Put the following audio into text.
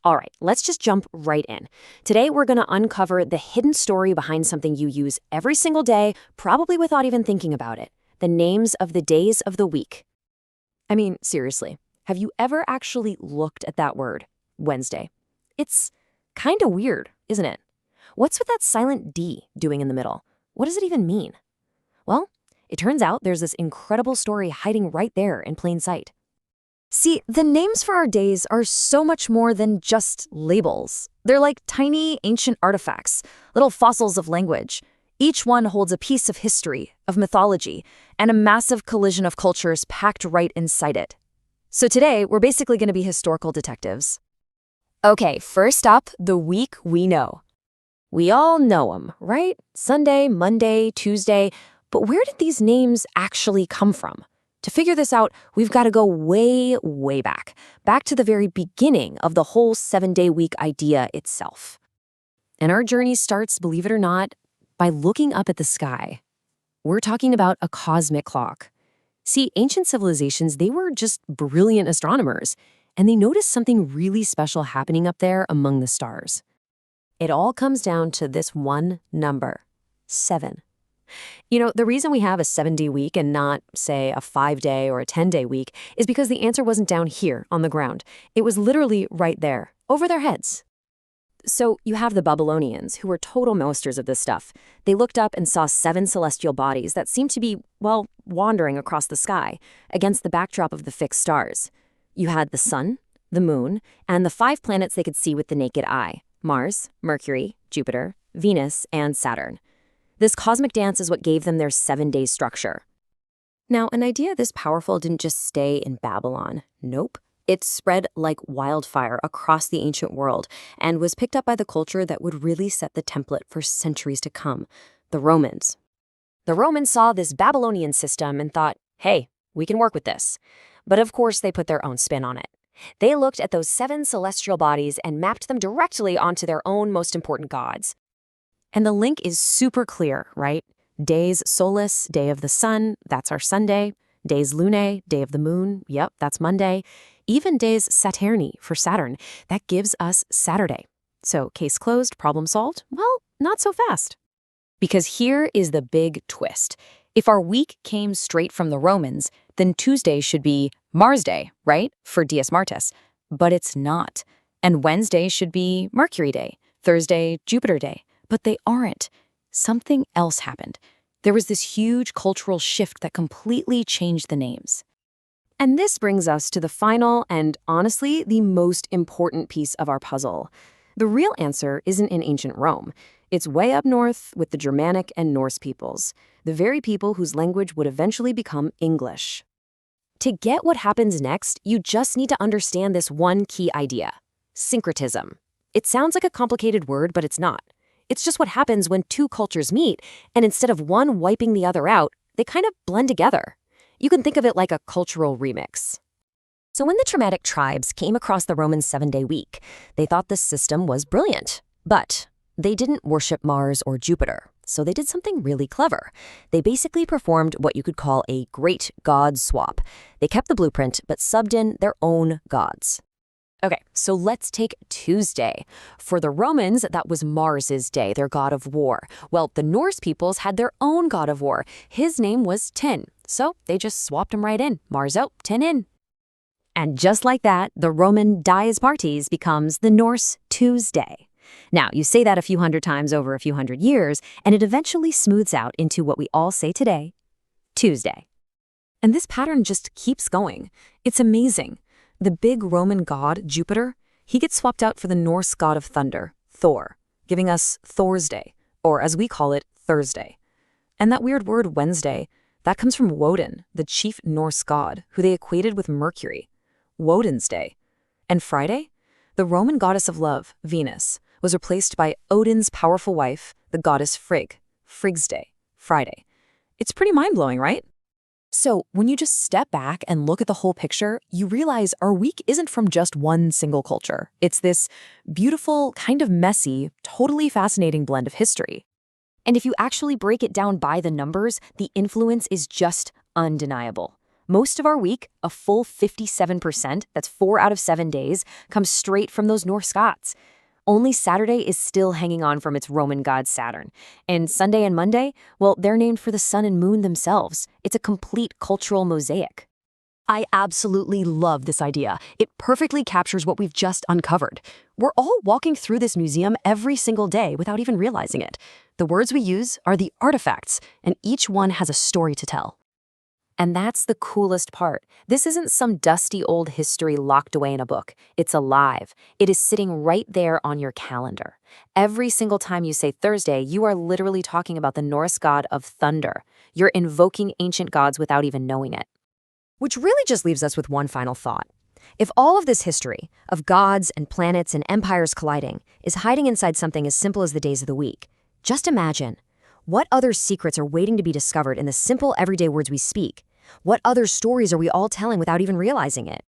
All right, let's just jump right in. Today, we're going to uncover the hidden story behind something you use every single day, probably without even thinking about it: the names of the days of the week. I mean, seriously, have you ever actually looked at that word, Wednesday? It's kind of weird, isn't it? What's with that silent D doing in the middle? What does it even mean? Well, it turns out there's this incredible story hiding right there in plain sight. See, the names for our days are so much more than just labels. They're like tiny ancient artifacts, little fossils of language. Each one holds a piece of history, of mythology, and a massive collision of cultures packed right inside it. So today, we're basically going to be historical detectives. Okay, first up, the week we know. We all know them, right? Sunday, Monday, Tuesday. But where did these names actually come from? To figure this out, we've got to go way, way back to the very beginning of the whole 7-day week idea itself. And our journey starts, believe it or not, by looking up at the sky. We're talking about a cosmic clock. See, ancient civilizations, they were just brilliant astronomers, and they noticed something really special happening up there among the stars. It all comes down to this one number: 7. You know, the reason we have a 7-day week and not, say, a 5-day or a 10-day week is because the answer wasn't down here on the ground. It was literally right there, over their heads. So you have the Babylonians, who were total masters of this stuff. They looked up and saw 7 celestial bodies that seemed to be, well, wandering across the sky against the backdrop of the fixed stars. You had the sun, the moon, and the 5 planets they could see with the naked eye: Mars, Mercury, Jupiter, Venus, and Saturn. This cosmic dance is what gave them their 7-day structure. Now, an idea this powerful didn't just stay in Babylon. Nope. It spread like wildfire across the ancient world and was picked up by the culture that would really set the template for centuries to come: the Romans. The Romans saw this Babylonian system and thought, hey, we can work with this. But of course, they put their own spin on it. They looked at those 7 celestial bodies and mapped them directly onto their own most important gods. And the link is super clear, right? Days Solis, day of the sun, that's our Sunday. Days Lunae, day of the moon, yep, that's Monday. Even days Saturni for Saturn, that gives us Saturday. So case closed, problem solved? Well, not so fast. Because here is the big twist. If our week came straight from the Romans, then Tuesday should be Mars Day, right? For Dies Martis. But it's not. And Wednesday should be Mercury Day, Thursday, Jupiter Day. But they aren't. Something else happened. There was this huge cultural shift that completely changed the names. And this brings us to the final and, honestly, the most important piece of our puzzle. The real answer isn't in ancient Rome. It's way up north with the Germanic and Norse peoples, the very people whose language would eventually become English. To get what happens next, you just need to understand this one key idea: syncretism. It sounds like a complicated word, but it's not. It's just what happens when 2 cultures meet, and instead of one wiping the other out, they kind of blend together. You can think of it like a cultural remix. So when the Germanic tribes came across the Roman 7-day week, they thought this system was brilliant. But they didn't worship Mars or Jupiter, so they did something really clever. They basically performed what you could call a great god swap. They kept the blueprint, but subbed in their own gods. Okay, so let's take Tuesday. For the Romans, that was Mars's day, their god of war. Well, the Norse peoples had their own god of war. His name was Tin, so they just swapped him right in. Mars out, Tin in. And just like that, the Roman Dies Partes becomes the Norse Tuesday. Now, you say that a few hundred times over a few hundred years, and it eventually smooths out into what we all say today: Tuesday. And this pattern just keeps going. It's amazing. The big Roman god, Jupiter, he gets swapped out for the Norse god of thunder, Thor, giving us Thorsday, or as we call it, Thursday. And that weird word Wednesday, that comes from Woden, the chief Norse god, who they equated with Mercury. Woden's Day. And Friday? The Roman goddess of love, Venus, was replaced by Odin's powerful wife, the goddess Frigg, Frigg's Day, Friday. It's pretty mind-blowing, right? So when you just step back and look at the whole picture, you realize our week isn't from just one single culture. It's this beautiful, kind of messy, totally fascinating blend of history. And if you actually break it down by the numbers, the influence is just undeniable. Most of our week, a full 57%, that's 4 out of 7 days, comes straight from those Norse gods. Only Saturday is still hanging on from its Roman god Saturn. And Sunday and Monday, well, they're named for the sun and moon themselves. It's a complete cultural mosaic. I absolutely love this idea. It perfectly captures what we've just uncovered. We're all walking through this museum every single day without even realizing it. The words we use are the artifacts, and each one has a story to tell. And that's the coolest part. This isn't some dusty old history locked away in a book. It's alive. It is sitting right there on your calendar. Every single time you say Thursday, you are literally talking about the Norse god of thunder. You're invoking ancient gods without even knowing it. Which really just leaves us with one final thought. If all of this history, of gods and planets and empires colliding, is hiding inside something as simple as the days of the week, just imagine, what other secrets are waiting to be discovered in the simple everyday words we speak? What other stories are we all telling without even realizing it?